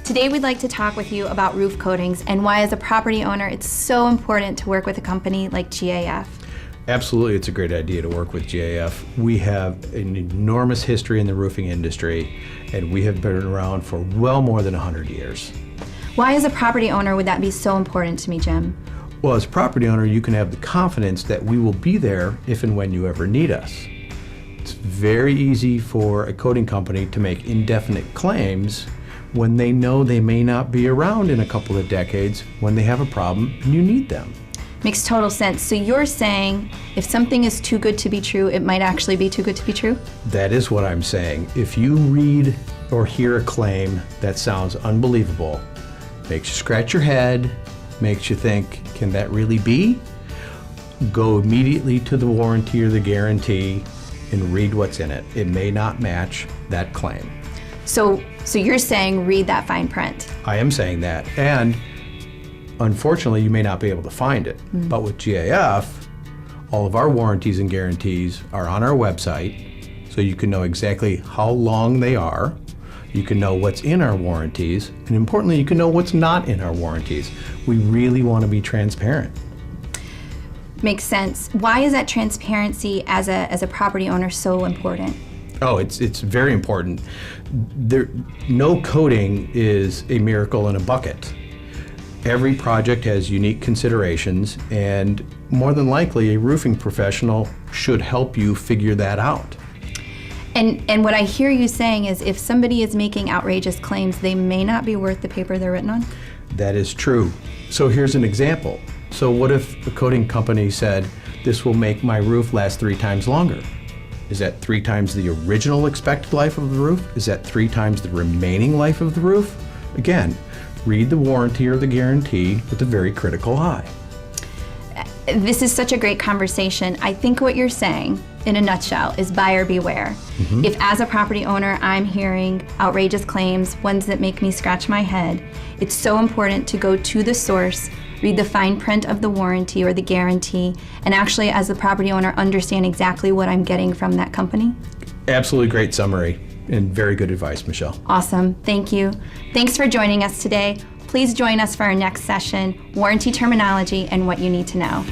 Today we'd like to talk with you about roof coatings and why as a property owner it's so important to work with a company like GAF. Absolutely, it's a great idea to work with GAF. We have an enormous history in the roofing industry, and we have been around for well more than 100 years. Why as a property owner would that be so important to me, Jim? Well, as a property owner, you can have the confidence that we will be there if and when you ever need us. It's very easy for a coating company to make indefinite claims when they know they may not be around in a couple of decades when they have a problem and you need them. Makes total sense. So you're saying if something is too good to be true, it might actually be too good to be true? That is what I'm saying. If you read or hear a claim that sounds unbelievable, makes you scratch your head, makes you think, can that really be? Go immediately to the warranty or the guarantee and read what's in it. It may not match that claim. So you're saying read that fine print? I am saying that. And unfortunately, you may not be able to find it. But with GAF, all of our warranties and guarantees are on our website, so you can know exactly how long they are. You can know what's in our warranties, and importantly, you can know what's not in our warranties. We really want to be transparent. Makes sense. Why is that transparency as a property owner so important? Oh, it's very important. No coating is a miracle in a bucket. Every project has unique considerations, and more than likely, a roofing professional should help you figure that out. And what I hear you saying is if somebody is making outrageous claims, they may not be worth the paper they're written on? That is true. So here's an example. So what if a coating company said, this will make my roof last 3 times longer? Is that 3 times the original expected life of the roof? Is that 3 times the remaining life of the roof? Again, read the warranty or the guarantee with a very critical eye. This is such a great conversation. I think what you're saying, in a nutshell, is buyer beware. If as a property owner I'm hearing outrageous claims, ones that make me scratch my head, it's so important to go to the source, read the fine print of the warranty or the guarantee, and actually as the property owner understand exactly what I'm getting from that company. Absolutely great summary and very good advice, Michelle. Awesome, thank you. Thanks for joining us today. Please join us for our next session, Warranty Terminology and What You Need to Know.